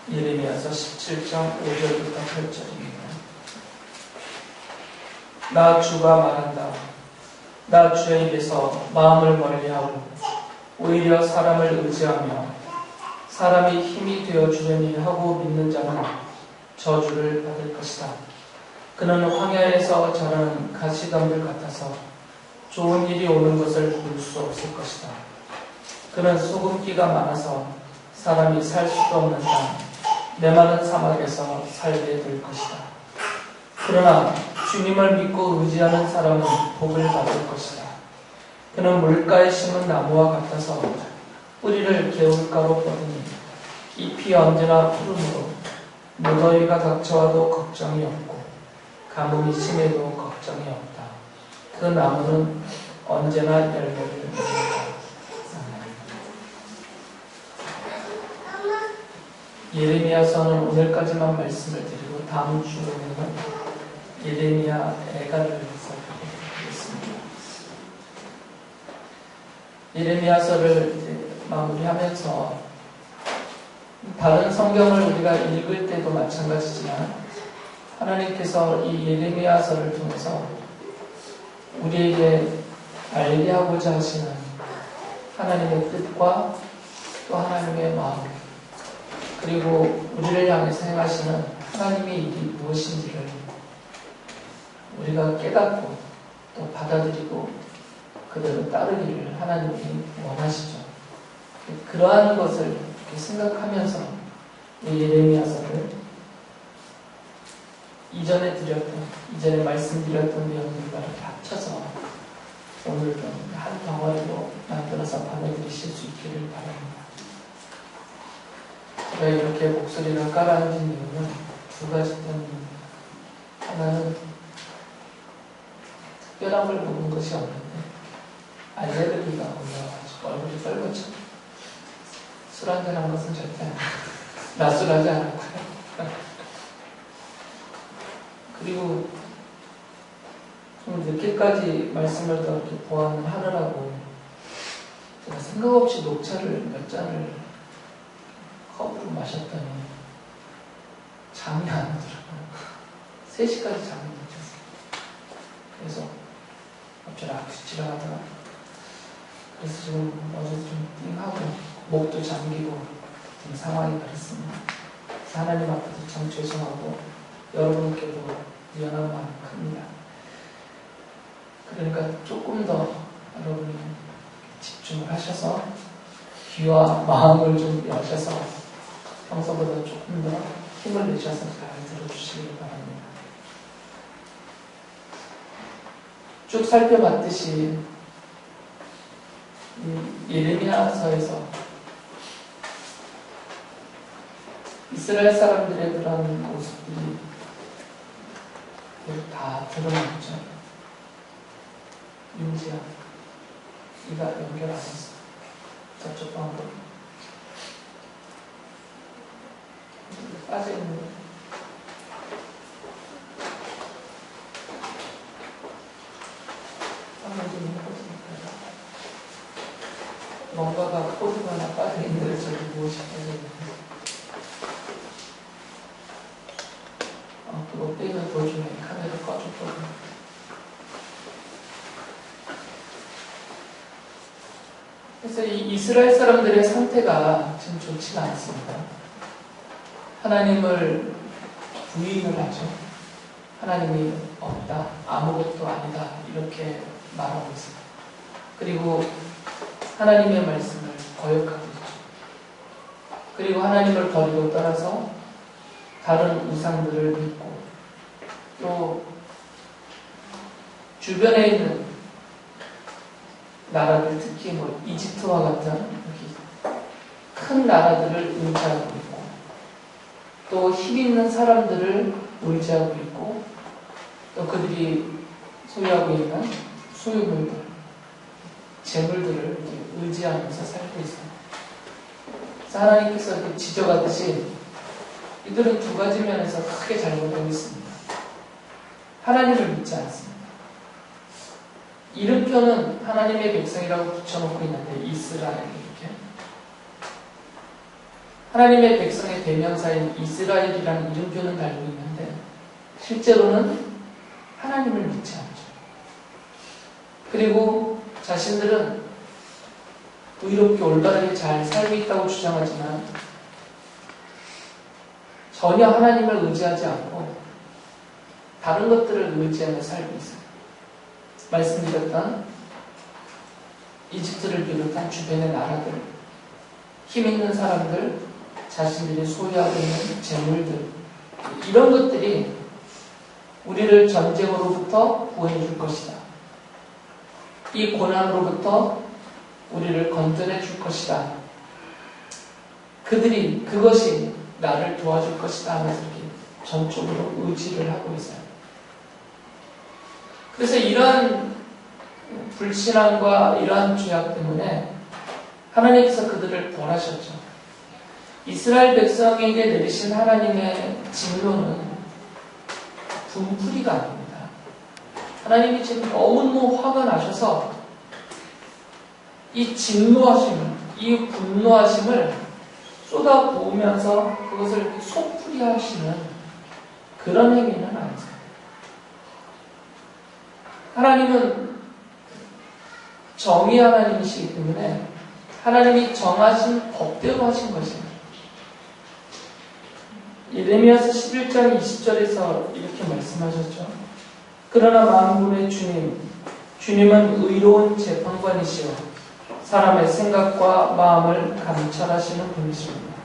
예레미야서 17장 5절부터 8절입니다. 나 주가 말한다. 나 주의 입에서 마음을 멀리하고 오히려 사람을 의지하며 사람이 힘이 되어 주려니 하고 믿는 자는 저주를 받을 것이다. 그는 황야에서 자라는 가시덤불 같아서 좋은 일이 오는 것을 볼 수 없을 것이다. 그는 소금기가 많아서 사람이 살 수도 없는 땅, 메마른 사막에서 살게 될 것이다. 그러나 주님을 믿고 의지하는 사람은 복을 받을 것이다. 그는 물가에 심은 나무와 같아서 뿌리를 개울가로 뻗으니 잎이 언제나 푸르므로 무더위가 닥쳐와도 걱정이 없고 가뭄이 심해도 걱정이 없다. 그 나무는 언제나 열매를 맺는다. 예레미야서는 오늘까지만 말씀을 드리고 다음 주에는 예레미야 애가를 살펴보겠습니다. 예레미야서를 마무리하면서 다른 성경을 우리가 읽을 때도 마찬가지지만 하나님께서 이 예레미야서를 통해서 우리에게 알게 하고자 하시는 하나님의 뜻과 또 하나님의 마음, 그리고 우리를 향해서 행하시는 하나님의 일이 무엇인지를 우리가 깨닫고 또 받아들이고 그대로 따르기를 하나님이 원하시죠. 그러한 것을 이렇게 생각하면서 이 예레미야서를 이전에 말씀드렸던 내용들과 이렇게 합쳐서 오늘도 한 덩어리로 만들어서 받아들이실 수 있기를 바랍니다. 제가 이렇게 목소리를 깔아앉은 이유는 두 가지 때문입니다. 하나는 특별한 걸 보는 것이 없는데 알레르기가 올라와가지고 얼굴이 빨갛죠. 술 한잔한 것은 절대 낮술하지 않았고요. 그리고 좀 늦게까지 말씀을 더 이렇게 보완을 하느라고 제가 생각 없이 녹차를 몇 잔을 컵으로 마셨더니 잠이 안 오더라고요. 3시까지 잠이 못 잤어요. 그래서 갑자기 악수치를 하다가 그래서 지금 어제도 좀 띵하고 목도 잠기고 좀 상황이 그렇습니다. 그래서 하나님 앞에서 참 죄송하고 여러분께도 미안한 마음이 큽니다. 그러니까 조금 더 여러분이 집중을 하셔서 귀와 마음을 좀 여셔서 평소보다 조금 더 힘을 내셔서 잘 들어주시길 바랍니다. 쭉 살펴봤듯이 예레미야서에서 이스라엘 사람들의 그런 모습들이 다 드러났죠. 윤지야, 네가 연결 안 했어. 저쪽 방으로 빠져있는 거. 한번 좀 해보시니까 뭔가가 코드가 하나 빠져있는데 저기 무엇이 빠져있는데 그거 빼면 도중에 카메라 꺼줬거든요. 그래서 이 이스라엘 사람들의 상태가 지금 좋지가 않습니다. 하나님을 부인을 하죠. 하나님이 없다, 아무것도 아니다 이렇게 말하고 있습니다. 그리고 하나님의 말씀을 거역하고 있죠. 그리고 하나님을 버리고 떠나서 다른 우상들을 믿고 또 주변에 있는 나라들, 특히 뭐 이집트와 같은 큰 나라들을 의지하고 있고 또 힘 있는 사람들을 의지하고 있고 또 그들이 소유하고 있는 소유물들, 재물들을 의지하면서 살고 있어요. 그래서 하나님께서 이렇게 지적하듯이 이들은 두 가지 면에서 크게 잘못하고 있습니다. 하나님을 믿지 않습니다. 이름표는 하나님의 백성이라고 붙여놓고 있는데 이스라엘 이렇게. 하나님의 백성의 대명사인 이스라엘이라는 이름표는 달고 있는데 실제로는 하나님을 믿지 않죠. 그리고 자신들은 의롭게 올바르게 잘 살고 있다고 주장하지만 전혀 하나님을 의지하지 않고 다른 것들을 의지하며 살고 있어요. 말씀드렸던 이집트를 비롯한 주변의 나라들, 힘 있는 사람들, 자신들이 소유하고 있는 재물들, 이런 것들이 우리를 전쟁으로부터 구해줄 것이다. 이 고난으로부터 우리를 건져내 줄 것이다. 그것이 나를 도와줄 것이다 하면서 이렇게 전적으로 의지를 하고 있어요. 그래서 이러한 불신앙과 이러한 죄악 때문에 하나님께서 그들을 벌하셨죠. 이스라엘 백성에게 내리신 하나님의 진노는 분풀이가 아닙니다. 하나님이 지금 너무너무 화가 나셔서 이 진노하심을, 이 분노하심을 쏟아부으면서 그것을 속풀이 하시는 그런 행위는 아니죠. 하나님은 정의 하나님이시기 때문에 하나님이 정하신 법대로 하신 것입니다. 예레미야서 11장 20절에서 이렇게 말씀하셨죠. 그러나 만군의 주님은 의로운 재판관이시여 사람의 생각과 마음을 감찰하시는 분이십니다.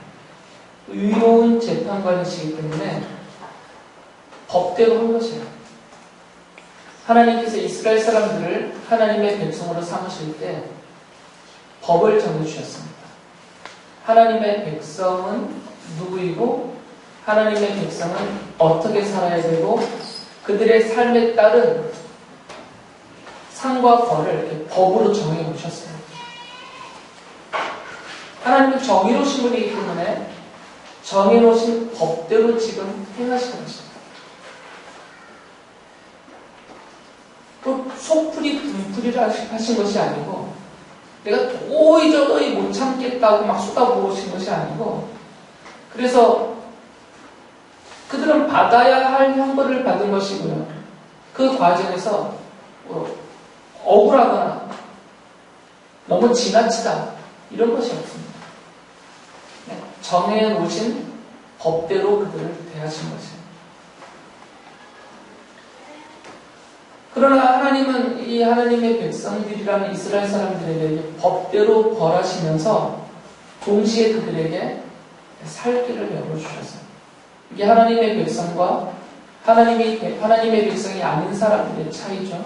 의로운 재판관이시기 때문에 법대로 한 것이에요. 하나님께서 이스라엘 사람들을 하나님의 백성으로 삼으실 때 법을 정해주셨습니다. 하나님의 백성은 누구이고 하나님의 백성은 어떻게 살아야 되고 그들의 삶에 따른 상과 벌을 이렇게 법으로 정해놓으셨어요. 하나님은 정의로우신 분이기 때문에 정해놓으신 법대로 지금 행하시는 것입니다. 또 속풀이 분풀이를 하신 것이 아니고 내가 도저히 못 참겠다고 막 쏟아부으신 것이 아니고 그래서 그들은 받아야 할 형벌을 받은 것이고요. 그 과정에서 억울하거나 너무 지나치다 이런 것이 없습니다. 정해놓으신 법대로 그들을 대하신 것이에요. 그러나 하나님은 이 하나님의 백성들이라는 이스라엘 사람들에게 법대로 벌하시면서 동시에 그들에게 살 길을 열어주셨어요. 이게 하나님의 백성과 하나님의 백성이 아닌 사람들의 차이죠.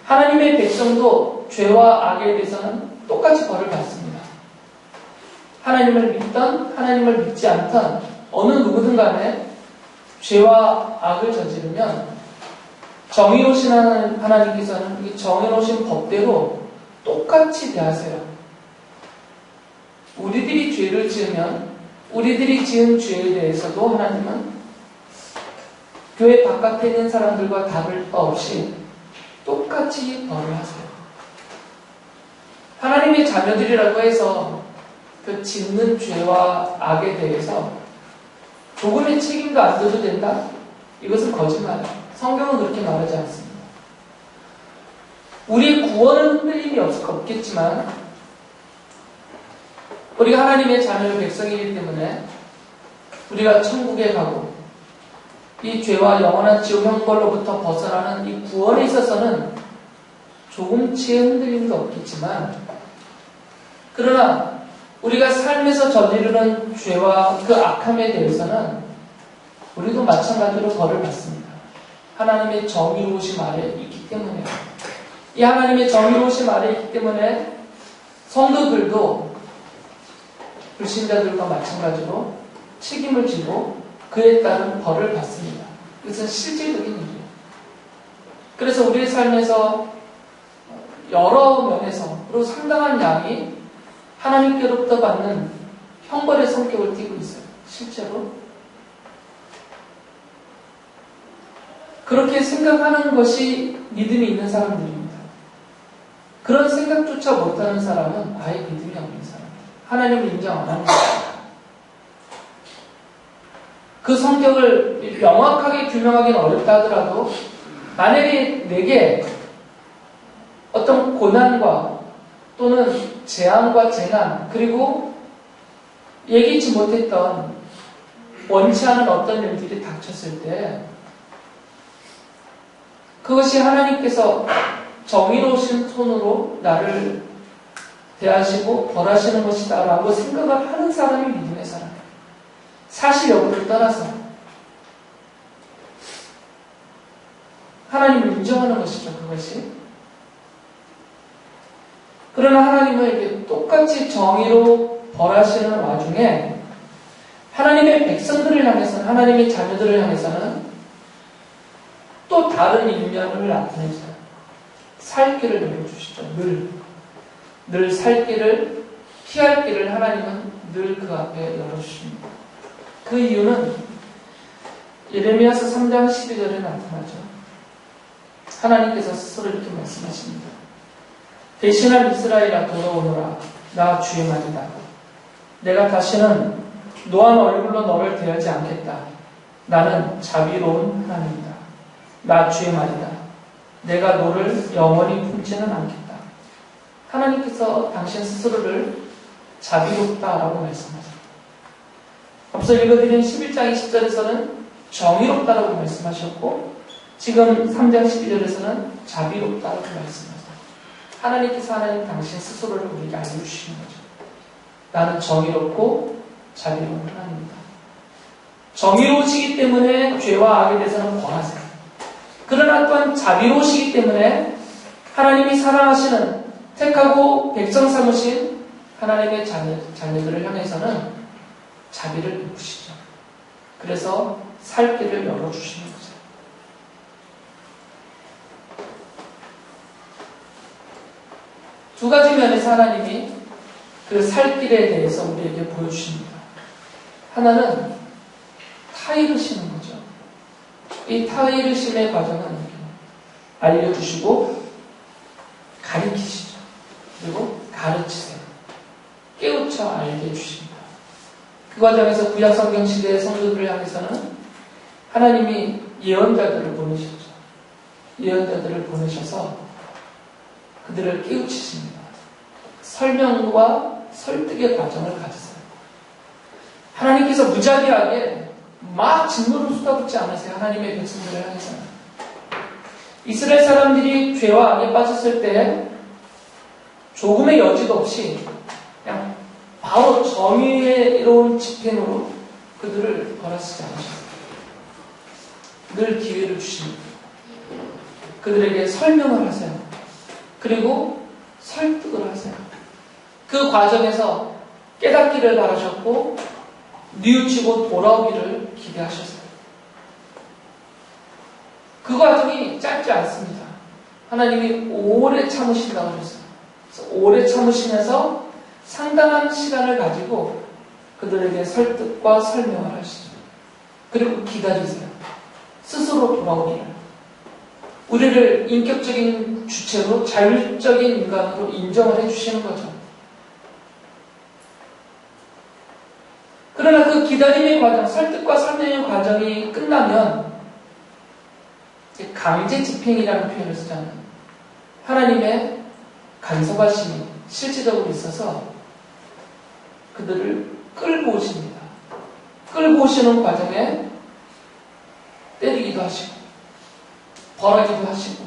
하나님의 백성도 죄와 악에 대해서는 똑같이 벌을 받습니다. 하나님을 믿던 하나님을 믿지 않던 어느 누구든 간에 죄와 악을 저지르면 정의로우신 하나님께서는 이 정의로우신 법대로 똑같이 대하세요. 우리들이 죄를 지으면 우리들이 지은 죄에 대해서도 하나님은 교회 바깥에 있는 사람들과 다를 바 없이 똑같이 벌을 하세요. 하나님의 자녀들이라고 해서 그 짓는 죄와 악에 대해서 조금의 책임도 안 져도 된다? 이것은 거짓말이에요. 성경은 그렇게 말하지 않습니다. 우리의 구원은 흔들림이 없겠지만 우리가 하나님의 자녀의 백성이기 때문에 우리가 천국에 가고 이 죄와 영원한 지옥 형벌로부터 벗어나는 이 구원에 있어서는 조금치의 흔들림도 없겠지만 그러나 우리가 삶에서 저지르는 죄와 그 악함에 대해서는 우리도 마찬가지로 벌을 받습니다. 하나님의 정의로우심 아래 있기 때문에 이 하나님의 정의로우심 아래 있기 때문에 성도들도 불신자들과 마찬가지로 책임을 지고 그에 따른 벌을 받습니다. 이것은 실질적인 일이에요. 그래서 우리의 삶에서 여러 면에서 그리고 상당한 양이 하나님께로부터 받는 형벌의 성격을 띠고 있어요. 실제로 그렇게 생각하는 것이 믿음이 있는 사람들입니다. 그런 생각조차 못하는 사람은 아예 믿음이 없는 사람입니다. 하나님을 인정 안 하는 거예요. 그 성격을 명확하게 규명하기는 어렵다 하더라도 만약에 내게 어떤 고난과 또는 재앙과 재난 그리고 예기치 못했던 원치 않은 어떤 일들이 닥쳤을 때 그것이 하나님께서 정의로우신 손으로 나를 대하시고 벌하시는 것이다 라고 생각을 하는 사람이 믿음의 사람이에요. 사실 여부를 떠나서 하나님을 인정하는 것이죠. 그것이. 그러나 하나님은 이렇게 똑같이 정의로 벌하시는 와중에 하나님의 백성들을 향해서는 하나님의 자녀들을 향해서는 또 다른 일면을 나타내셔요. 살 길을 열어주시죠. 늘 살 길을 피할 길을 하나님은 늘 그 앞에 열어주십니다. 그 이유는 예레미야서 3장 12절에 나타나죠. 하나님께서 스스로 이렇게 말씀하십니다. 대신할 이스라엘아 돌아오너라. 나 주의 말이다. 내가 다시는 노한 얼굴로 너를 대하지 않겠다. 나는 자비로운 하나님이다. 나 주의 말이다. 내가 너를 영원히 품지는 않겠다. 하나님께서 당신 스스로를 자비롭다라고 말씀하십니다. 앞서 읽어드린 11장 20절에서는 정의롭다라고 말씀하셨고 지금 3장 12절에서는 자비롭다라고 말씀하셨습니다. 하나님께서 하나님 당신 스스로를 우리에게 알려주시는 거죠. 나는 정의롭고 자비로운 하나님이다. 정의로우시기 때문에 죄와 악에 대해서는 권하세요. 그러나 또한 자비로우시기 때문에 하나님이 사랑하시는 택하고 백성 삼으신 하나님의 자녀들을 향해서는 자비를 베푸시죠. 그래서 살 길을 열어주시는 거죠. 두 가지 면에서 하나님이 그 살 길에 대해서 우리에게 보여주십니다. 하나는 타이르시는 거죠. 이 타이르심의 과정은 이렇게 알려주시고 가르치시죠. 그리고 가르치세요. 깨우쳐 알게 해주십니다. 그 과정에서 구약성경 시대의 성도들을 향해서는 하나님이 예언자들을 보내셨죠. 예언자들을 보내셔서 그들을 깨우치십니다. 설명과 설득의 과정을 가지세요. 하나님께서 무작위하게 막 진노를 쏟아붓지 않으세요. 하나님의 백성들을 향해서는. 이스라엘 사람들이 죄와 악에 빠졌을 때 조금의 여지도 없이 그냥 바로 정의로운 집행으로 그들을 벌하시지 않으셨어요. 늘 기회를 주십니다. 그들에게 설명을 하세요. 그리고 설득을 하세요. 그 과정에서 깨닫기를 바라셨고 뉘우치고 돌아오기를 기대하셨어요. 그 과정이 짧지 않습니다. 하나님이 오래 참으신다고 하셨어요. 그래서 오래 참으시면서 상당한 시간을 가지고 그들에게 설득과 설명을 하시죠. 그리고 기다리세요. 스스로 돌아오기를. 우리를 인격적인 주체로 자율적인 인간으로 인정을 해주시는 거죠. 그러나 그 기다림의 과정, 설득과 설명의 과정이 끝나면 강제 집행이라는 표현을 쓰잖아요. 하나님의 간섭하심이 실질적으로 있어서 그들을 끌고 오십니다. 끌고 오시는 과정에 때리기도 하시고 벌하기도 하시고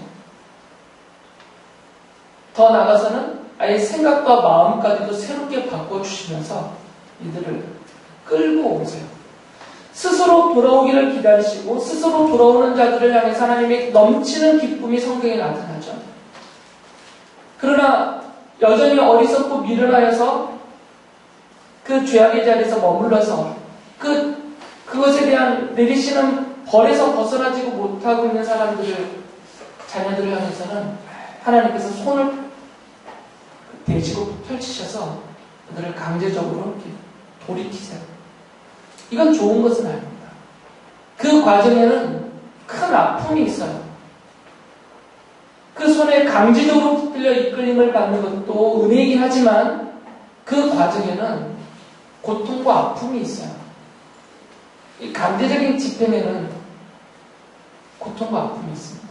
더 나아가서는 아예 생각과 마음까지도 새롭게 바꿔주시면서 이들을 끌고 오세요. 스스로 돌아오기를 기다리시고 스스로 돌아오는 자들을 향해서 하나님의 넘치는 기쁨이 성경에 나타나죠. 그러나 여전히 어리석고 미련하여서 그 죄악의 자리에서 머물러서 그것에 대한 내리시는 벌에서 벗어나지고 못하고 있는 자녀들을 향해서는 하나님께서 손을 대지고 펼치셔서 그들을 강제적으로 이렇게 돌이키세요. 이건 좋은 것은 아닙니다. 그 과정에는 큰 아픔이 있어요. 그 손에 강제적으로 붙들려 이끌림을 받는 것도 은혜이긴 하지만 그 과정에는 고통과 아픔이 있어요. 이 강제적인 집행에는 고통과 아픔이 있습니다.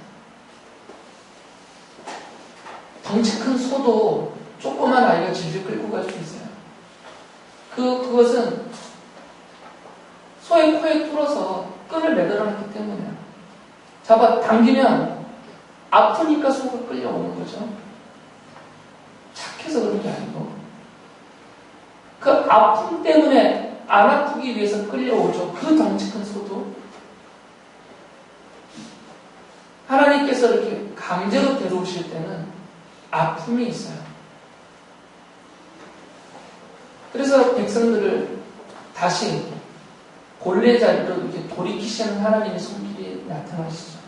덩치 큰 소도 조그만 아이가 질질 끌고 갈 수 있어요. 그것은 소의 코에 뚫어서 끈을 매달아놨기 때문에요. 잡아 당기면 아프니까 소가 끌려오는 거죠. 착해서 그런 게 아니고 그 아픔 때문에 안 아프기 위해서 끌려오죠. 그 덩치 큰 소도. 하나님께서 이렇게 강제로 데려오실 때는 아픔이 있어요. 그래서 백성들을 다시 본래 자리로 이렇게 돌이키시는 하나님의 손길이 나타나시죠.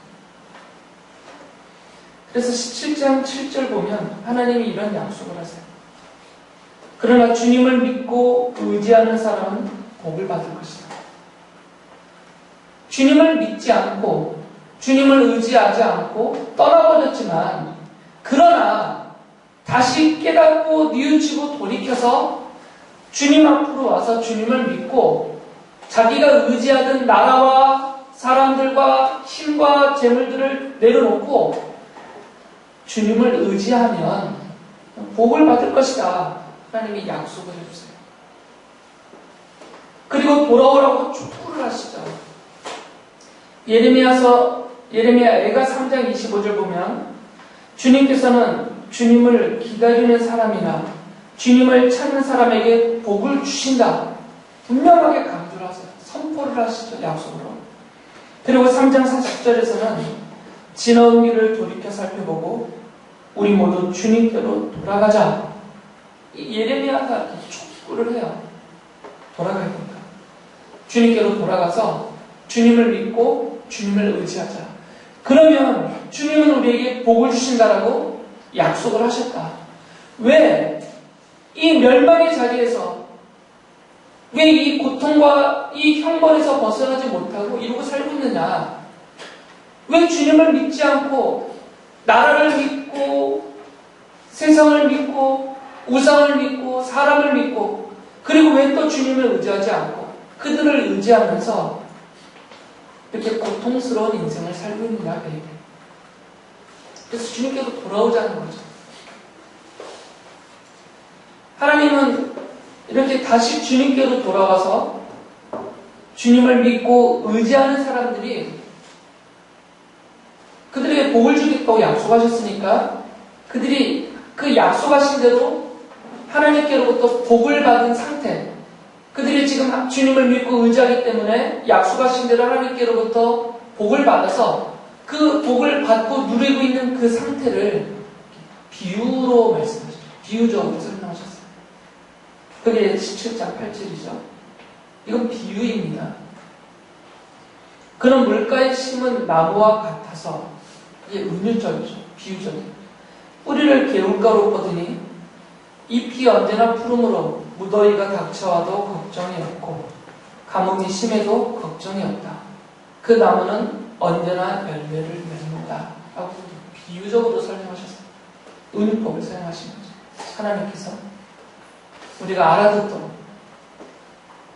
그래서 17장 7절 보면 하나님이 이런 약속을 하세요. 그러나 주님을 믿고 의지하는 사람은 복을 받을 것이다. 주님을 믿지 않고 주님을 의지하지 않고 떠나버렸지만 그러나 다시 깨닫고 뉘우치고 돌이켜서 주님 앞으로 와서 주님을 믿고 자기가 의지하던 나라와 사람들과 힘과 재물들을 내려놓고 주님을 의지하면 복을 받을 것이다. 하나님이 약속을 해주세요. 그리고 돌아오라고 촉구를 하시죠. 예레미야가 3장 25절 보면 주님께서는 주님을 기다리는 사람이나 주님을 찾는 사람에게 복을 주신다. 분명하게 강조를 하세요. 선포를 하시죠. 약속으로. 그리고 3장 40절에서는 지나온 길을 돌이켜 살펴보고 우리 모두 주님께로 돌아가자. 예레미야가 이렇게 촉구를 해요. 돌아가야 된다. 주님께로 돌아가서 주님을 믿고 주님을 의지하자. 그러면 주님은 우리에게 복을 주신다라고 약속을 하셨다. 왜? 이 멸망의 자리에서 왜 이 고통과 이 형벌에서 벗어나지 못하고 이러고 살고 있느냐? 왜 주님을 믿지 않고 나라를 믿고 세상을 믿고 우상을 믿고 사람을 믿고 그리고 왜 또 주님을 의지하지 않고 그들을 의지하면서 이렇게 고통스러운 인생을 살고 있느냐? 그래서 주님께로 돌아오자는 거죠. 하나님은 이렇게 다시 주님께로 돌아와서 주님을 믿고 의지하는 사람들이 그들에게 복을 주겠다고 약속하셨으니까 그들이 그 약속하신 대로 하나님께로부터 복을 받은 상태, 그들이 지금 주님을 믿고 의지하기 때문에 약속하신 대로 하나님께로부터 복을 받아서 그 복을 받고 누리고 있는 그 상태를 비유로 말씀하셨죠. 비유적으로 설명하셨어요. 그게 17장 8절이죠. 이건 비유입니다. 그런 물가에 심은 나무와 같아서 이게 은유적이죠. 비유적이에요. 뿌리를 개울가로 뻗으니 잎이 언제나 푸르므로 무더위가 닥쳐와도 걱정이 없고 가뭄이 심해도 걱정이 없다. 그 나무는 언제나 열매를 맺는다. 라고 비유적으로 설명하셨어요. 은유법을 사용하신 거죠. 하나님께서 우리가 알아듣도록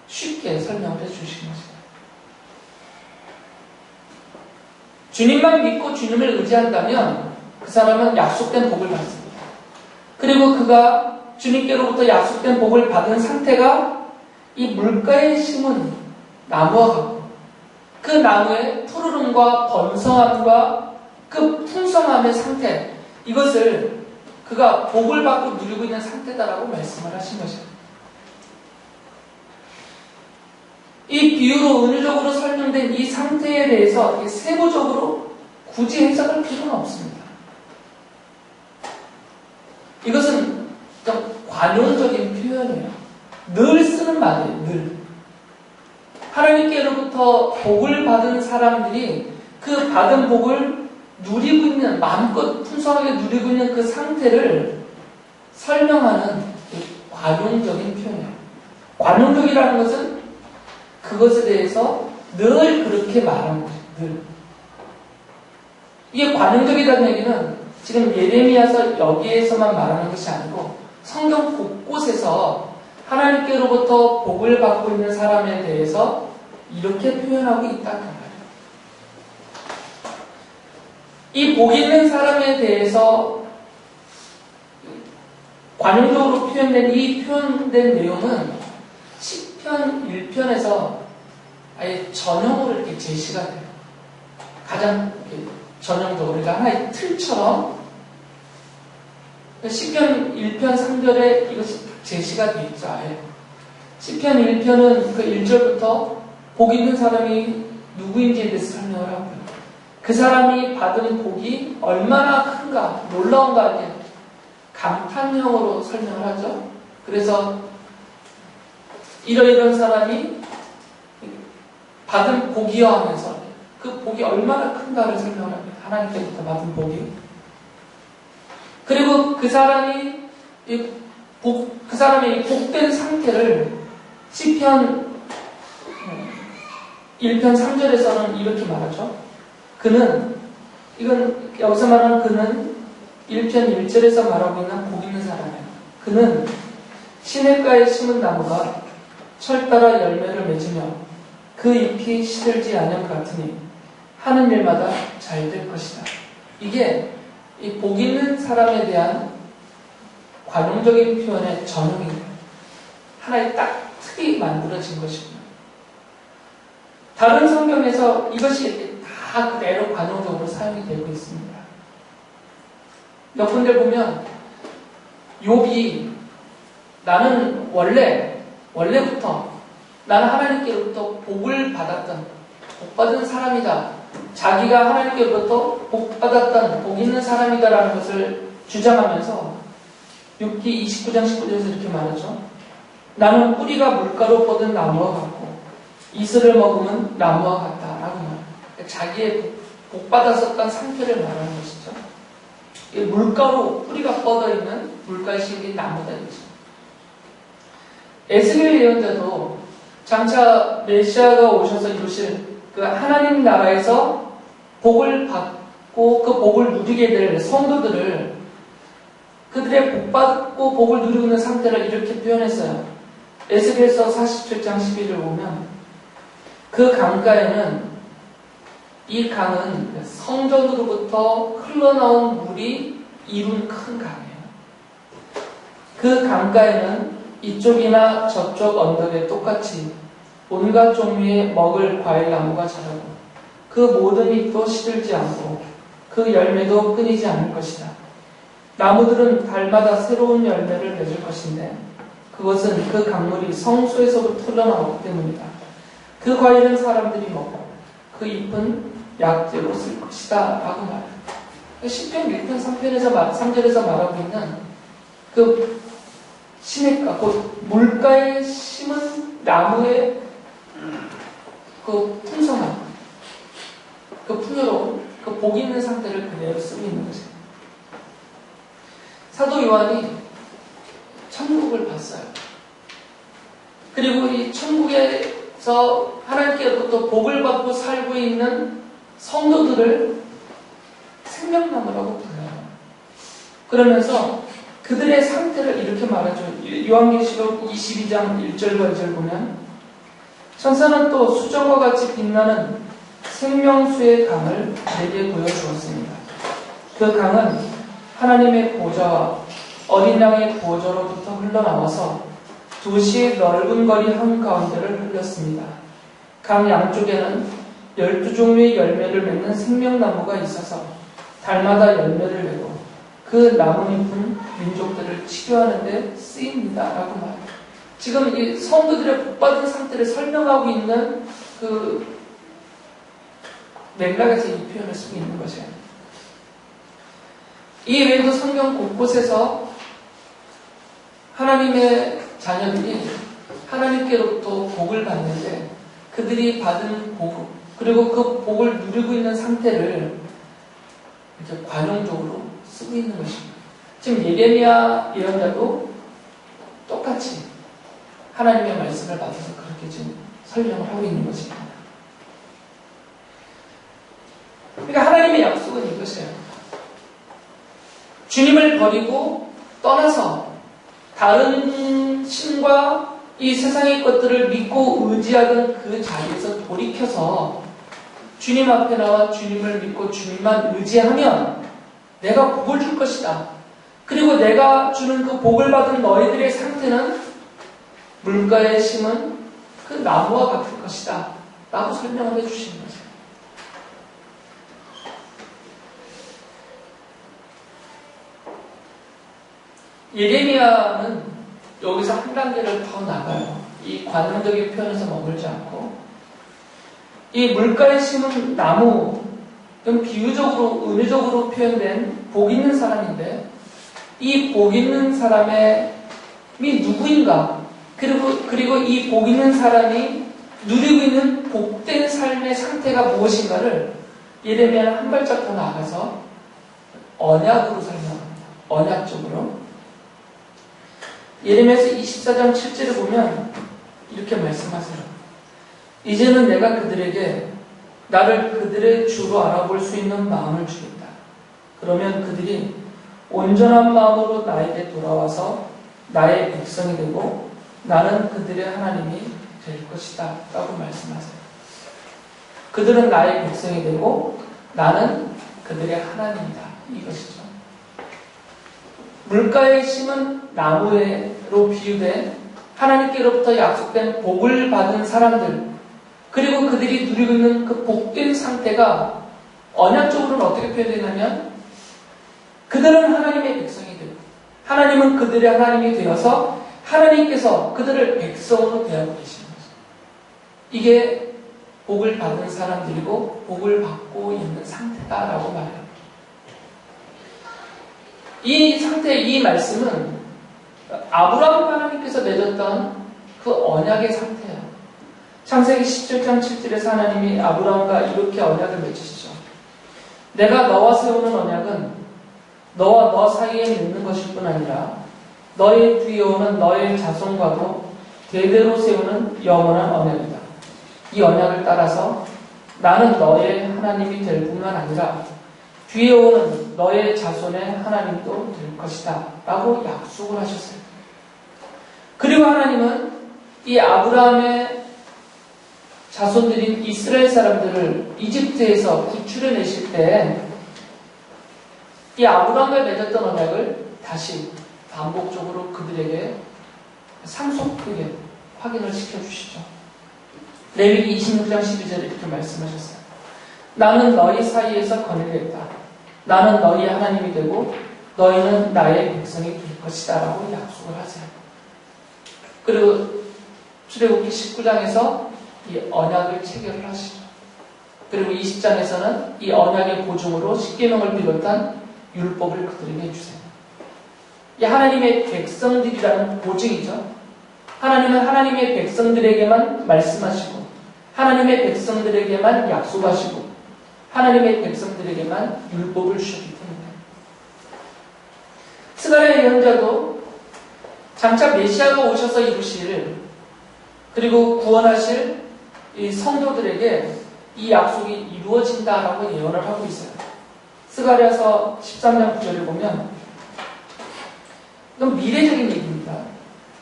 쉽게 설명을 해주신 것입니다. 주님만 믿고 주님을 의지한다면 그 사람은 약속된 복을 받습니다. 그리고 그가 주님께로부터 약속된 복을 받은 상태가 이 물가에 심은 나무와 같고 그 나무의 푸르름과 번성함과 그 풍성함의 상태, 이것을 그가 복을 받고 누리고 있는 상태다라고 말씀을 하신 것이에요. 이 비유로 은유적으로 설명된 이 상태에 대해서 세부적으로 굳이 해석할 필요는 없습니다. 이것은 좀 관용적인 표현이에요. 늘 쓰는 말이에요. 늘. 하나님께로부터 복을 받은 사람들이 그 받은 복을 누리고 있는, 마음껏 풍성하게 누리고 있는 그 상태를 설명하는 관용적인 표현이에요. 관용적이라는 것은 그것에 대해서 늘 그렇게 말하는 거예요. 늘. 이게 관용적이라는 얘기는 지금 예레미야서 여기에서만 말하는 것이 아니고 성경 곳곳에서 하나님께로부터 복을 받고 있는 사람에 대해서 이렇게 표현하고 있다는 말이에요. 이 복 있는 사람에 대해서 관용적으로 표현된 이 표현된 내용은 시편 1편에서 아예 전형으로 이렇게 제시가 돼요. 가장 전형적으로, 그러니까 하나의 틀처럼 시편 1편 3절에 이것이 제시가 되어 있죠. 아예. 시편 1편은 그 1절부터 복 있는 사람이 누구인지에 대해서 설명을 하고요. 그 사람이 받은 복이 얼마나 큰가, 놀라운가 이렇게 감탄형으로 설명을 하죠. 그래서 이런 사람이 받은 복이여 하면서 그 복이 얼마나 큰가를 설명을 합니다. 하나님께부터 받은 복이. 그리고 그 사람의 이 복된 상태를 시편 1편 3절에서는 이렇게 말하죠. 이건 여기서 말하는 그는 1편 1절에서 말하고 있는 복 있는 사람이에요. 그는 시냇가에 심은 나무가 철 따라 열매를 맺으며 그 잎이 시들지 않은 것 같으니 하는 일마다 잘 될 것이다. 이게 이 복 있는 사람에 대한 관용적인 표현의 전형입니다. 하나의 딱 틀이 만들어진 것입니다. 다른 성경에서 이것이 다 그대로 관용적으로 사용이 되고 있습니다. 몇 군데 보면 욥이 나는 원래부터 나는 하나님께로부터 복을 받았던 복받은 사람이다. 자기가 하나님께로부터 복받았던 복 있는 사람이다라는 것을 주장하면서 욥기 29장 19절에서 이렇게 말하죠. 나는 뿌리가 물가로 뻗은 나무와 같고 이슬을 먹으면 나무와 같다라고 말해요. 자기의 복받았었던 상태를 말하는 것이죠. 물가로 뿌리가 뻗어있는 물가에 심긴 나무다 이거죠. 에스겔 예언자도 장차 메시아가 오셔서 이루실 그 하나님 나라에서 복을 받고 그 복을 누리게 될 성도들을 그들의 복받고 복을 누리고 있는 상태를 이렇게 표현했어요. 에스겔서 47장 12절 보면 그 강가에는 이 강은 성전으로부터 흘러나온 물이 이룬 큰 강이에요. 그 강가에는 이쪽이나 저쪽 언덕에 똑같이 온갖 종류의 먹을 과일나무가 자라고 그 모든 잎도 시들지 않고 그 열매도 끊이지 않을 것이다. 나무들은 달마다 새로운 열매를 맺을 것인데 그것은 그 강물이 성소에서부터 흘러나오기 때문이다. 그 과일은 사람들이 먹고 그 잎은 약재로 쓸 것이다 라고 말해요. 시편 1편 3절에서 말하고 있는 그 시냇가, 곧 물가에 심은 나무의 그 풍성함, 그 풍요로움, 그 복 있는 상태를 그대로 쓰고 있는 것입니다. 사도 요한이 천국을 봤어요. 그리고 이 천국에서 하나님께로부터 복을 받고 살고 있는 성도들을 생명나무라고 불러요. 그러면서 그들의 상태를 이렇게 말하죠. 요한계시록 22장 1절과 2절 보면 천사는 또 수정과 같이 빛나는 생명수의 강을 내게 보여주었습니다. 그 강은 하나님의 보좌와 어린 양의 보좌로부터 흘러나와서 도시의 넓은 거리 한가운데를 흘렸습니다. 강 양쪽에는 12종류의 열매를 맺는 생명나무가 있어서 달마다 열매를 내고 그 나뭇잎은 민족들을 치료하는 데 쓰입니다. 라고 말해요. 지금 이 성도들의 복받은 상태를 설명하고 있는 그 맥락에서 이 표현을 쓰고 있는 것이에요. 이 외에도 성경 곳곳에서 하나님의 자녀들이 하나님께로부터 복을 받는데 그들이 받은 복, 그리고 그 복을 누리고 있는 상태를 이렇게 관용적으로 쓰고 있는 것입니다. 지금 예레미야 예언자도 똑같이 하나님의 말씀을 받아서 그렇게 지금 설명을 하고 있는 것입니다. 그러니까 하나님의 약속은 이것이에요. 주님을 버리고 떠나서 다른 신과 이 세상의 것들을 믿고 의지하던 그 자리에서 돌이켜서 주님 앞에 나와 주님을 믿고 주님만 의지하면 내가 복을 줄 것이다. 그리고 내가 주는 그 복을 받은 너희들의 상태는 물가에 심은 그 나무와 같을 것이다. 라고 설명을 해주시는 거죠. 예레미야는 여기서 한 단계를 더 나가요. 이 관용적인 표현에서 머물지 않고 이 물가에 심은 나무, 좀 비유적으로 은유적으로 표현된 복 있는 사람인데 이 복 있는 사람이 누구인가? 그리고 이 복 있는 사람이 누리고 있는 복된 삶의 상태가 무엇인가를 예레미야는 한 발짝 더 나아가서 언약으로 설명합니다. 언약적으로. 예레미야서 24장 7절을 보면 이렇게 말씀하세요. 이제는 내가 그들에게 나를 그들의 주로 알아볼 수 있는 마음을 주겠다. 그러면 그들이 온전한 마음으로 나에게 돌아와서 나의 백성이 되고 나는 그들의 하나님이 될 것이다. 라고 말씀하세요. 그들은 나의 백성이 되고 나는 그들의 하나님이다. 이것이죠. 물가에 심은 나무로 비유된 하나님께로부터 약속된 복을 받은 사람들, 그리고 그들이 누리고 있는 그 복된 상태가 언약적으로는 어떻게 표현되냐면 그들은 하나님의 백성이 되고 하나님은 그들의 하나님이 되어서 하나님께서 그들을 백성으로 대하고 계시는 거죠. 이게 복을 받은 사람들이고 복을 받고 있는 상태다라고 말해요. 이 상태, 이 말씀은 아브라함 하나님께서 맺었던 그 언약의 상태예요. 창세기 17장 7절에서 하나님이 아브라함과 이렇게 언약을 맺으시죠. 내가 너와 세우는 언약은 너와 너 사이에 있는 것일 뿐 아니라 너의 뒤에 오는 너의 자손과도 대대로 세우는 영원한 언약이다. 이 언약을 따라서 나는 너의 하나님이 될 뿐만 아니라 뒤에 오는 너의 자손의 하나님도 될 것이다. 라고 약속을 하셨어요. 그리고 하나님은 이 아브라함의 자손들인 이스라엘 사람들을 이집트에서 구출해내실 때 이 아브라함과 맺었던 언약을 다시 반복적으로 그들에게 상속하게 확인을 시켜주시죠. 레위기 26장 12절에 이렇게 말씀하셨어요. 나는 너희 사이에서 거느리겠다. 나는 너희 하나님이 되고 너희는 나의 백성이 될 것이다. 라고 약속을 하세요. 그리고 출애굽기 19장에서 이 언약을 체결을 하시죠. 그리고 20장에서는 이 언약의 보증으로 십계명을 비롯한 율법을 그들에게 해주세요. 이 하나님의 백성들이라는 보증이죠. 하나님은 하나님의 백성들에게만 말씀하시고 하나님의 백성들에게만 약속하시고 하나님의 백성들에게만 율법을 주셨기 때문에 스가랴 예언자도 장차 메시아가 오셔서 이루실 그리고 구원하실 이 성도들에게 이 약속이 이루어진다라고 예언을 하고 있어요. 스가랴서 13장 9절을 보면 이건 미래적인 얘기입니다.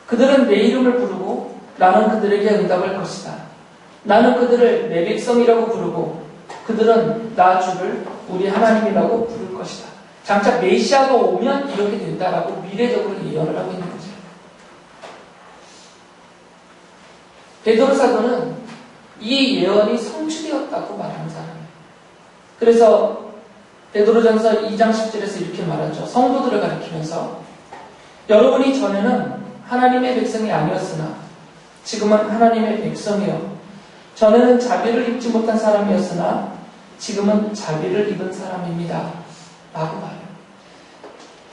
그들은 내 이름을 부르고 나는 그들에게 응답할 것이다. 나는 그들을 내 백성이라고 부르고 그들은 나 주를 우리 하나님이라고 부를 것이다. 장차 메시아가 오면 이렇게 된다라고 미래적으로 예언을 하고 있는 거죠. 베드로 사도는 이 예언이 성취되었다고 말하는 사람이에요. 그래서 베드로전서 2장 10절에서 이렇게 말하죠. 성도들을 가리키면서 여러분이 전에는 하나님의 백성이 아니었으나 지금은 하나님의 백성이요. 전에는 자비를 입지 못한 사람이었으나 지금은 자비를 입은 사람입니다. 라고 말해요.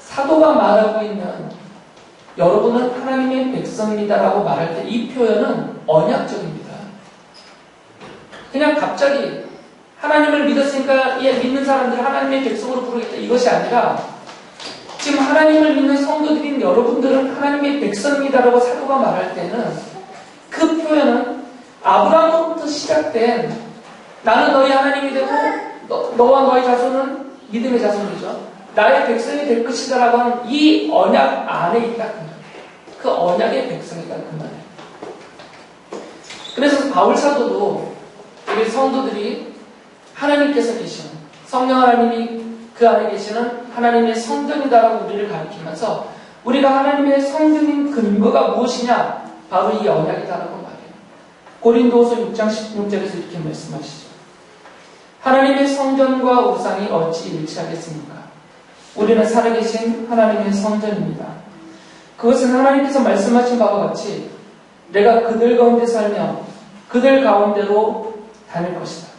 사도가 말하고 있는 여러분은 하나님의 백성입니다. 라고 말할 때 이 표현은 언약적입니다. 그냥 갑자기 하나님을 믿었으니까 믿는 사람들을 하나님의 백성으로 부르겠다. 이것이 아니라 지금 하나님을 믿는 성도들인 여러분들은 하나님의 백성입니다라고 사도가 말할 때는 그 표현은 아브라함으로부터 시작된 나는 너희 하나님이 되고 너와 너희 자손은 믿음의 자손이죠. 나의 백성이 될 것이다라고 하는 이 언약 안에 있다. 그 언약의 백성이다. 그 말이에요. 그래서 바울 사도도 우리 성도들이 하나님께서 계시는, 성령 하나님이 그 안에 계시는 하나님의 성전이다라고 우리를 가리키면서 우리가 하나님의 성전인 근거가 무엇이냐? 바로 이 언약이다라고 말해요. 고린도후서 6장 16절에서 이렇게 말씀하시죠. 하나님의 성전과 우상이 어찌 일치하겠습니까? 우리는 살아계신 하나님의 성전입니다. 그것은 하나님께서 말씀하신 바와 같이 내가 그들 가운데 살며 그들 가운데로 다닐 것이다.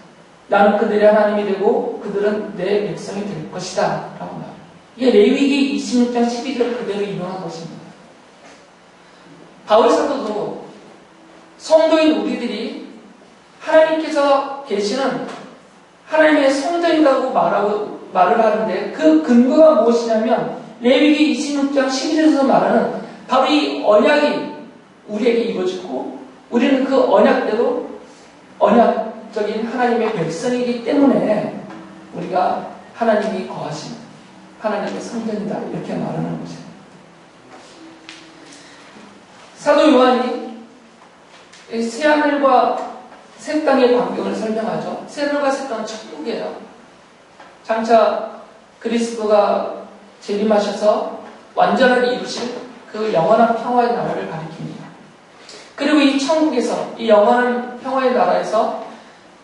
나는 그들의 하나님이 되고 그들은 내 백성이 될 것이다 라고 말합니다. 이게 레위기 26장 12절 그대로 인용한 것입니다. 바울 사도도 성도인 우리들이 하나님께서 계시는 하나님의 성전이라고 말을 하는데 그 근거가 무엇이냐면 레위기 26장 12절에서 말하는 바로 이 언약이 우리에게 이루어지고 우리는 그 언약대로 언약적인 하나님의 백성이기 때문에 우리가 하나님이 거하신 하나님의 성전이다 이렇게 말하는 거죠. 사도 요한이 새하늘과 새 땅의 광경을 설명하죠. 새하늘과 새 땅은 천국이에요. 장차 그리스도가 재림하셔서 완전하게 이루실 그 영원한 평화의 나라를 가리킵니다. 그리고 이 천국에서, 이 영원한 평화의 나라에서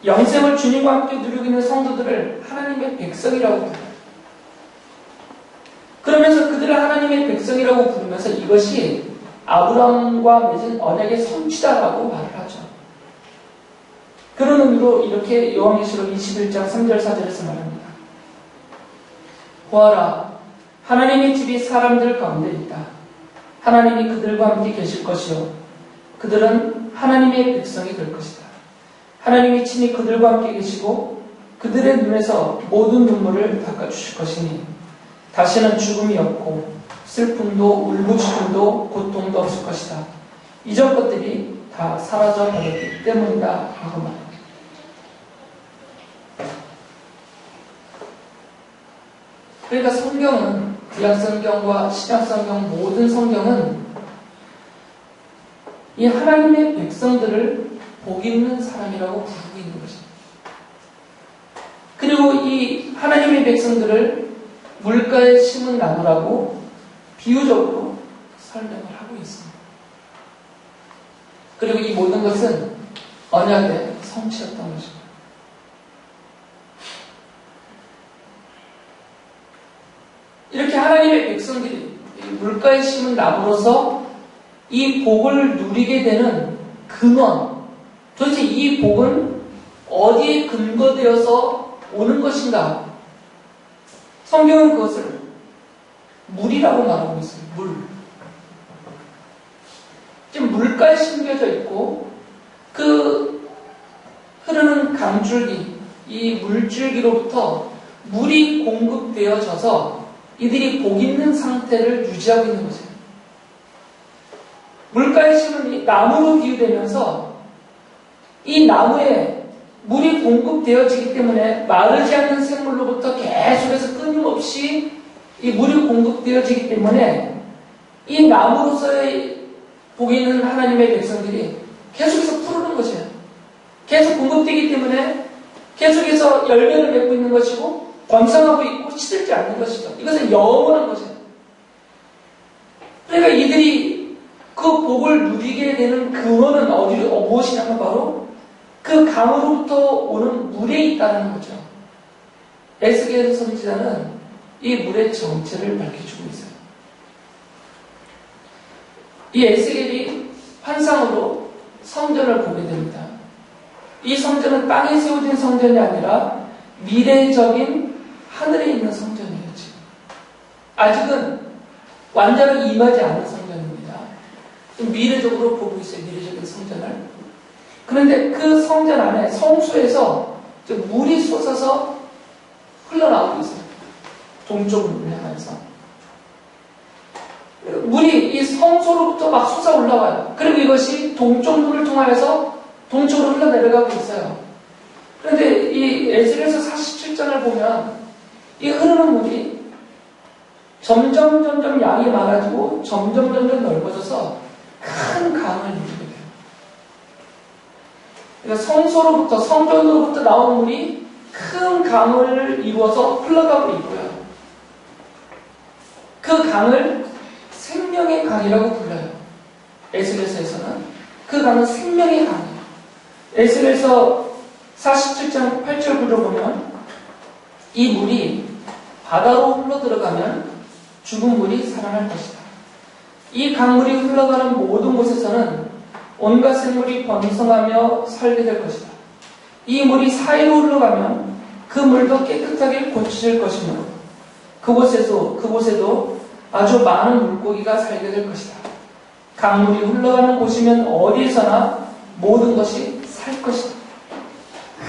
영생을 주님과 함께 누리고 있는 성도들을 하나님의 백성이라고 불러요. 그러면서 그들을 하나님의 백성이라고 부르면서 이것이 아브라함과 맺은 언약의 성취다라고 말을 하죠. 그런 의미로 이렇게 요한계시록 21장 3절 4절에서 말합니다. 보아라, 하나님의 집이 사람들 가운데 있다. 하나님이 그들과 함께 계실 것이요 그들은 하나님의 백성이 될 것이다. 하나님이 친히 그들과 함께 계시고 그들의 눈에서 모든 눈물을 닦아주실 것이니 다시는 죽음이 없고 슬픔도 울부짖음도 고통도 없을 것이다. 이전 것들이 다 사라져 버렸기 때문이다 라고 말합니다. 그러니까 성경은 구약성경과 신약성경 모든 성경은 이 하나님의 백성들을 복 있는 사람이라고 부르고 있는 것입니다. 그리고 이 하나님의 백성들을 물가에 심은 나무라고 비유적으로 설명을 하고 있습니다. 그리고 이 모든 것은 언약의 성취였던 것입니다. 이렇게 하나님의 백성들이 물가에 심은 나무로서 이 복을 누리게 되는 근원, 도대체 이 복은 어디에 근거되어서 오는 것인가? 성경은 그것을 물이라고 말하고 있어요. 물. 지금 물가에 심겨져 있고 그 흐르는 강줄기, 이 물줄기로부터 물이 공급되어져서 이들이 복 있는 상태를 유지하고 있는 거죠. 물가에 심은 이 나무로 비유되면서 이 나무에 물이 공급되어지기 때문에 마르지 않는 생물로부터 계속해서 끊임없이 이 물이 공급되어지기 때문에 이 나무로서의 복이 있는 하나님의 백성들이 계속해서 푸르는 것이에요. 계속 공급되기 때문에 계속해서 열매를 맺고 있는 것이고 번성하고 있고 시들지 않는 것이죠. 이것은 영원한 것이에요. 그러니까 이들이 그 복을 누리게 되는 근원은 무엇이냐면 바로 그 강으로부터 오는 물에 있다는 거죠. 에스겔 선지자는 이 물의 정체를 밝혀주고 있어요. 이 에스겔이 환상으로 성전을 보게 됩니다. 이 성전은 땅에 세워진 성전이 아니라 미래적인 하늘에 있는 성전이에요. 지금. 아직은 완전히 임하지 않은 성전입니다. 좀 미래적으로 보고 있어요. 미래적인 성전을. 그런데 그 성전 안에 성소에서 물이 솟아서 흘러나오고 있어요. 동쪽을 향해서. 물이 이 성소로부터 막 솟아 올라와요. 그리고 이것이 동쪽 문을 통하여서 동쪽으로 흘러내려가고 있어요. 그런데 이 에스겔서 47장을 보면 이 흐르는 물이 점점 양이 많아지고 점점 넓어져서 큰 강을 이루게 돼요. 그러니까 성소로부터, 성전으로부터 나온 물이 큰 강을 이루어서 흘러가고 있고요. 그 강을 생명의 강이라고 불러요. 에스겔서에서는 그 강은 생명의 강이에요. 에스겔서 47장 8절 불러보면 이 물이 바다로 흘러들어가면 죽은 물이 살아날 것이다. 이 강물이 흘러가는 모든 곳에서는 온갖 생물이 번성하며 살게 될 것이다. 이 물이 사이로 흘러가면 그 물도 깨끗하게 고쳐질 것이며 그곳에도 아주 많은 물고기가 살게 될 것이다. 강물이 흘러가는 곳이면 어디에서나 모든 것이 살 것이다.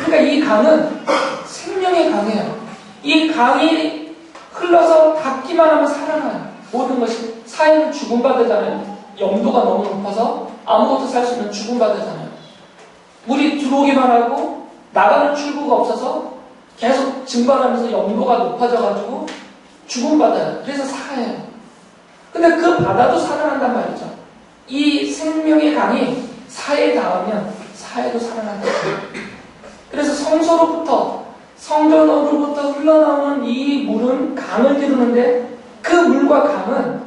그러니까 이 강은 생명의 강이에요. 이 강이 흘러서 닿기만 하면 살아나요. 모든 것이 사이는 죽음바다잖아요. 영도가 너무 높아서 아무것도 살 수 있는 죽음바다잖아요. 물이 들어오기만 하고 나가는 출구가 없어서 계속 증발하면서 영도가 높아져가지고 죽음바다예요. 그래서 사해요. 근데 그 바다도 살아난단 말이죠. 이 생명의 강이 사해에 닿으면 사해도 살아난다. 그래서 성소로부터 성전으로부터 흘러나오는 이 물은 강을 이루는데 그 물과 강은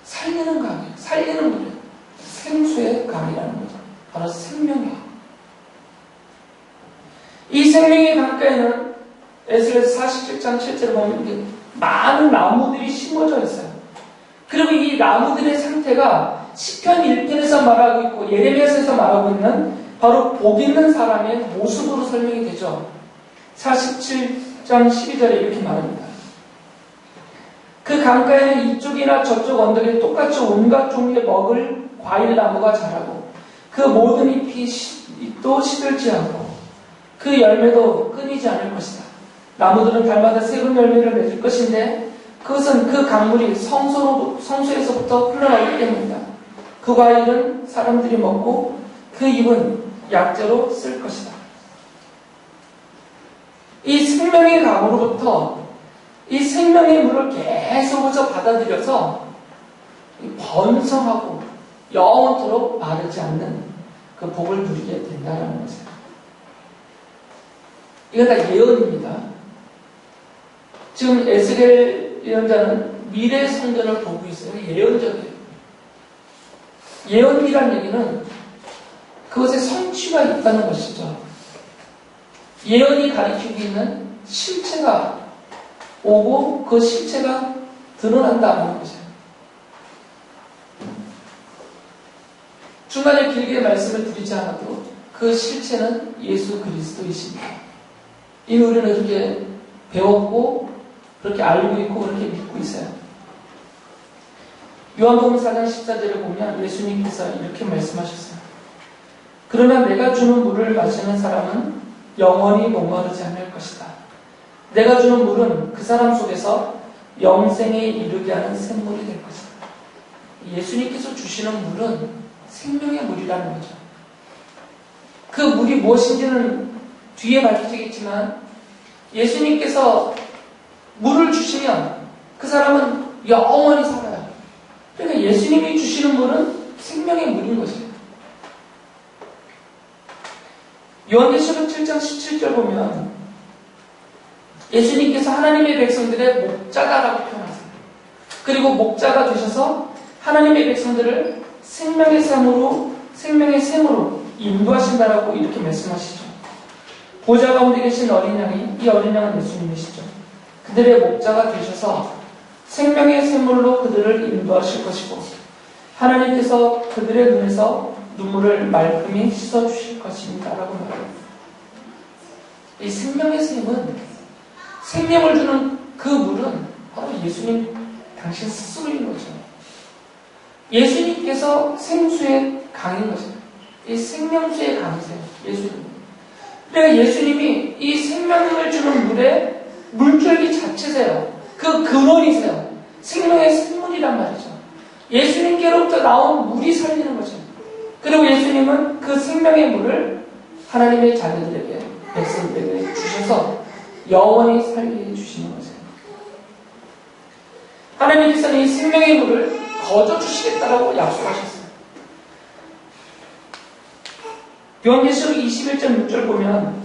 살리는 강이에요. 살리는 물이에요. 생수의 강이라는 거죠. 바로 생명이에요. 이 생명의 강가에는 에스겔서 47장 7절에 보면 이렇게 많은 나무들이 심어져 있어요. 그리고 이 나무들의 상태가 시편 1편에서 말하고 있고 예레미야서에서 말하고 있는 바로 복 있는 사람의 모습으로 설명이 되죠. 47장 12절에 이렇게 말합니다. 그 강가에는 이쪽이나 저쪽 언덕에 똑같이 온갖 종류의 먹을 과일 나무가 자라고 그 모든 잎도 시들지 않고 그 열매도 끊이지 않을 것이다. 나무들은 달마다 새로운 열매를 맺을 것인데 그것은 그 강물이 성소에서부터 흘러나오기 때문이다. 그 과일은 사람들이 먹고 그 잎은 약재로 쓸 것이다. 이 생명의 강으로부터 이 생명의 물을 계속해서 받아들여서 번성하고 영원토록 마르지 않는 그 복을 누리게 된다는 것이에요. 이건 다 예언입니다. 지금 에스겔 예언자는 미래 성전을 보고 있어요. 예언적이에요. 예언이란 얘기는 그것에 성취가 있다는 것이죠. 예언이 가리키고 있는 실체가 오고 그 실체가 드러난다는 것이에요. 중간에 길게 말씀을 드리지 않아도 그 실체는 예수 그리스도이십니다. 이 우리는 그렇게 배웠고 그렇게 알고 있고 그렇게 믿고 있어요. 요한복음 4장 14절에 보면 예수님께서 이렇게 말씀하셨어요. 그러나 내가 주는 물을 마시는 사람은 영원히 목마르지 않을 것이다. 내가 주는 물은 그 사람 속에서 영생에 이르게 하는 샘물이 될 것이다. 예수님께서 주시는 물은 생명의 물이라는 거죠. 그 물이 무엇인지는 뒤에 밝혀지겠지만 예수님께서 물을 주시면 그 사람은 영원히 살아요. 그러니까 예수님이 주시는 물은 생명의 물인 것이에요. 요한계시록 7장 17절 보면 예수님께서 하나님의 백성들의 목자다라고 표현하세요. 그리고 목자가 되셔서 하나님의 백성들을 생명의 샘으로 인도하신다라고 이렇게 말씀하시죠. 보좌 가운데 계신 어린 양이 이 어린 양은 예수님이시죠. 그들의 목자가 되셔서 생명의 샘물로 그들을 인도하실 것이고 하나님께서 그들의 눈에서 눈물을 말끔히 씻어주실 것입니다. 라고 말해요. 이 생명의 샘은 생명을 주는 그 물은 바로 예수님 당신 스스로인 거죠. 예수님께서 생수의 강인 거죠. 이 생명수의 강이세요. 예수님. 그러니까 예수님이 이 생명을 주는 물의 물줄기 자체세요. 그 근원이세요. 생명의 샘물이란 말이죠. 예수님께로부터 나온 물이 살리는 거죠. 그리고 예수님은 그 생명의 물을 하나님의 자녀들에게, 백성들에게 주셔서 영원히 살게 해주시는 거죠. 하나님께서는 이 생명의 물을 거저 주시겠다라고 약속하셨어요. 요한계시록 21.6절 보면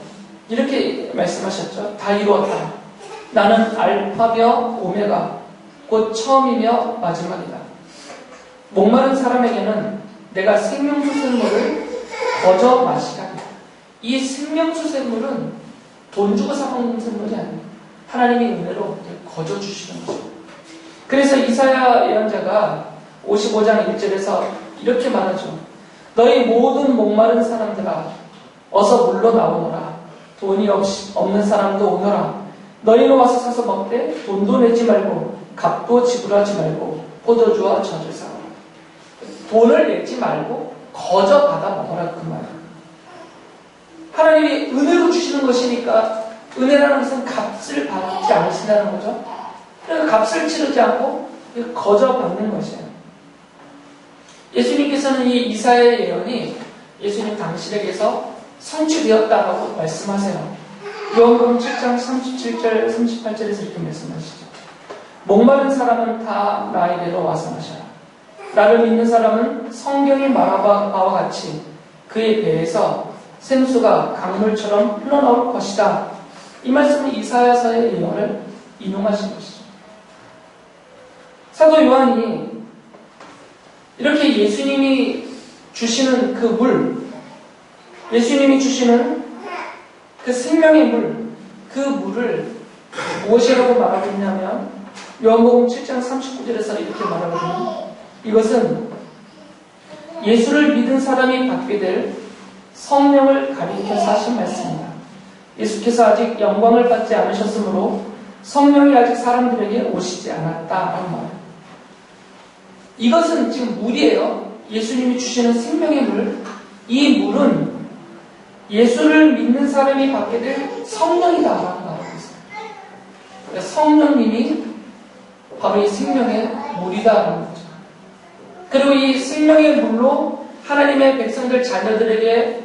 이렇게 말씀하셨죠. 다 이루었다. 나는 알파며 오메가 곧 처음이며 마지막이다. 목마른 사람에게는 내가 생명수 샘물을 거저 마시게 하리라. 이 생명수 샘물은 돈 주고 사 먹는 샘물이 아니에요. 하나님의 은혜로 거저 주시는 거죠. 그래서 이사야 예언자가 55장 1절에서 이렇게 말하죠. 너희 모든 목마른 사람들아 어서 물러나오너라. 돈이 없는 사람도 오너라. 너희는 와서 사서 먹되 돈도 내지 말고 값도 지불하지 말고 포도주와 젖을 사오라. 돈을 내지 말고 거저 받아 먹어라 그 말이에요. 하나님이 은혜로 주시는 것이니까 은혜라는 것은 값을 받지 않으신다는 거죠. 그러니까 값을 치르지 않고 거저 받는 것이에요. 예수님께서는 이 이사야의 예언이 예수님 당신에게서 성취되었다라고 말씀하세요. 요한복음 7장 37절 38절에서 이렇게 말씀하시죠. 목마른 사람은 다 나에게로 와서 마셔라. 나를 믿는 사람은 성경이 말한 바와 같이 그의 배에서 생수가 강물처럼 흘러나올 것이다. 이 말씀은 이사야서의 예언을 인용하신 것이죠. 사도 요한이 이렇게 예수님이 주시는 그 물, 예수님이 주시는 그 생명의 물, 그 물을 무엇이라고 말하고 있냐면 요한복음 7장 39절에서 이렇게 말하거든요. 이것은 예수를 믿은 사람이 받게 될 성령을 가리켜서 하신 말씀입니다. 예수께서 아직 영광을 받지 않으셨으므로 성령이 아직 사람들에게 오시지 않았다라는 말이에요. 이것은 지금 물이에요. 예수님이 주시는 생명의 물. 이 물은 예수를 믿는 사람이 받게 될 성령이다라는 말하고 있어요. 그러니까 성령님이 바로 이 생명의 물이다라는 거죠. 그리고 이 생명의 물로 하나님의 백성들 자녀들에게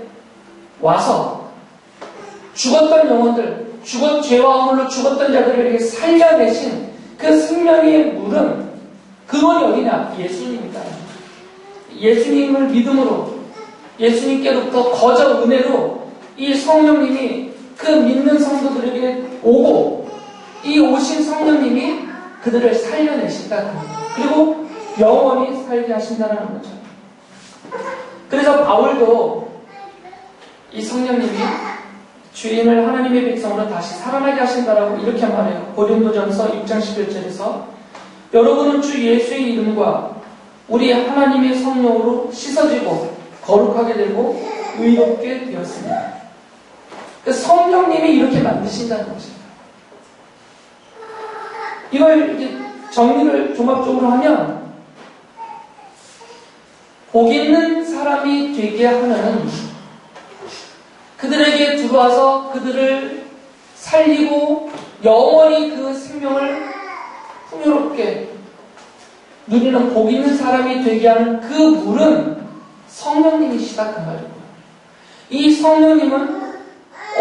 와서 죽었던 영혼들, 죄와 허물로 죽었던 자들에게 살려내신 그 생명의 물은 근원이 어디냐? 예수님이다. 예수님을 믿음으로 예수님께로부터 거저 은혜로 이 성령님이 그 믿는 성도들에게 오고 이 오신 성령님이 그들을 살려내신다는 거예요. 그리고 영원히 살게 하신다는 거죠. 그래서 바울도 이 성령님이 주인을 하나님의 백성으로 다시 살아나게 하신다라고 이렇게 말해요. 고린도전서 6장 11절에서 여러분은 주 예수의 이름과 우리 하나님의 성령으로 씻어지고 거룩하게 되고 의롭게 되었습니다. 성령님이 이렇게 만드신다는 것입니다. 이걸 이제 정리를 종합적으로 하면 복 있는 사람이 되게 하는 그들에게 들어와서 그들을 살리고 영원히 그 생명을 풍요롭게 누리는 복 있는 사람이 되게 하는 그 물은 성령님이시다 그 말이고요. 이 성령님은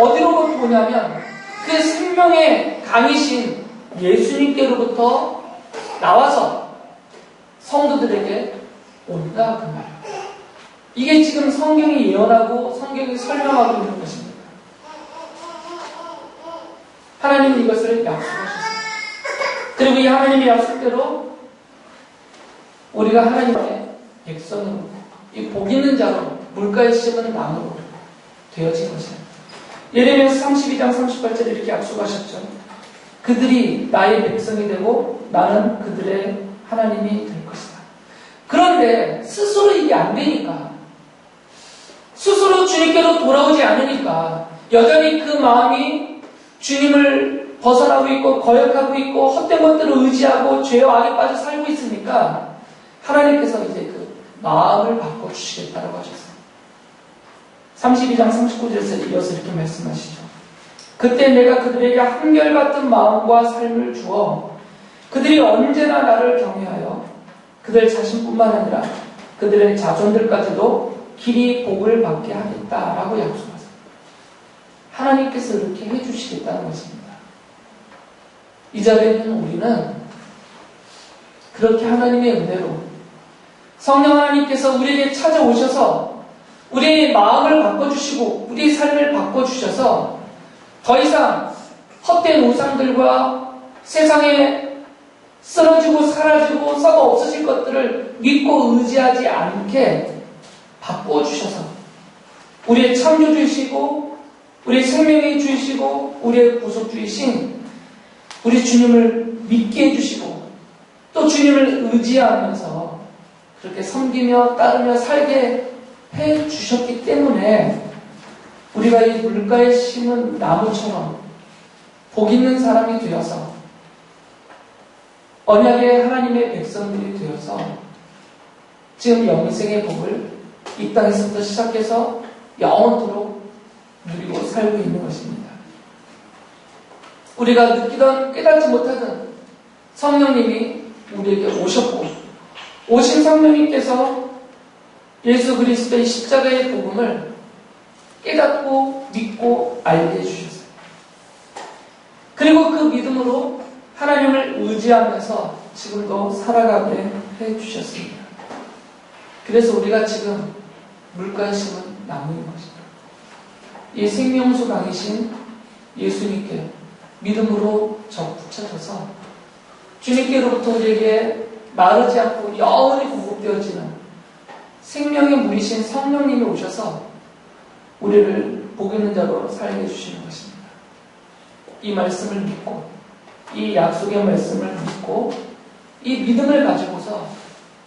어디로부터 오냐면 그 생명의 강이신 예수님께로부터 나와서 성도들에게 온다 그 말이에요. 이게 지금 성경이 예언하고 성경이 설명하고 있는 것입니다. 하나님은 이것을 약속하셨습니다. 그리고 이 하나님의 약속대로 우리가 하나님의 백성으로 이 복 있는 자로 물가에 심은 나무로 되어진 것입니다. 예레미야서 32장 38절에 이렇게 약속하셨죠. 그들이 나의 백성이 되고 나는 그들의 하나님이 될 것이다. 그런데 스스로 이게 안 되니까 스스로 주님께로 돌아오지 않으니까 여전히 그 마음이 주님을 벗어나고 있고 거역하고 있고 헛된 것들을 의지하고 죄와 악에 빠져 살고 있으니까 하나님께서 이제 그 마음을 바꿔주시겠다고 하셨어요. 32장 39절에서 이어서 이렇게 말씀하시죠. 그때 내가 그들에게 한결같은 마음과 삶을 주어 그들이 언제나 나를 경외하여 그들 자신뿐만 아니라 그들의 자손들까지도 길이 복을 받게 하겠다라고 약속하세요. 하나님께서 이렇게 해주시겠다는 것입니다. 이 자리에는 우리는 그렇게 하나님의 은혜로 성령 하나님께서 우리에게 찾아오셔서 우리 마음을 바꿔주시고 우리 삶을 바꿔주셔서 더 이상 헛된 우상들과 세상에 쓰러지고 사라지고 썩어 없어질 것들을 믿고 의지하지 않게 바꿔주셔서 우리의 창조주이시고 우리의 생명의 주이시고 우리의 구속주이신 우리 주님을 믿게 해주시고 또 주님을 의지하면서 그렇게 섬기며 따르며 살게 해주셨기 때문에 우리가 이 물가에 심은 나무처럼 복 있는 사람이 되어서 언약의 하나님의 백성들이 되어서 지금 영생의 복을 이 땅에서부터 시작해서 영원토록 누리고 살고 있는 것입니다. 우리가 느끼던 깨닫지 못하던 성령님이 우리에게 오셨고 오신 성령님께서 예수 그리스도의 십자가의 복음을 깨닫고 믿고 알게 해주셨어요. 그리고 그 믿음으로 하나님을 의지하면서 지금도 살아가게 해주셨습니다. 그래서 우리가 지금 물가에 심은 나무인 것입니다. 이 생명수 강이신 예수님께 믿음으로 붙여져서 주님께로부터 우리에게 마르지 않고 영원히 공급되어지는 생명의 물이신 성령님이 오셔서 우리를 복 있는 자로 살게 해주시는 것입니다. 이 말씀을 믿고 이 약속의 말씀을 믿고 이 믿음을 가지고서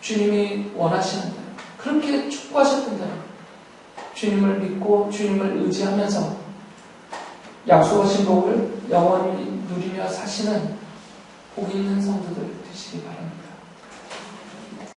주님이 원하시는 대로 그렇게 축복하셨던 대로 주님을 믿고 주님을 의지하면서 약속하신 복을 영원히 누리며 사시는 복 있는 성도들 되시기 바랍니다.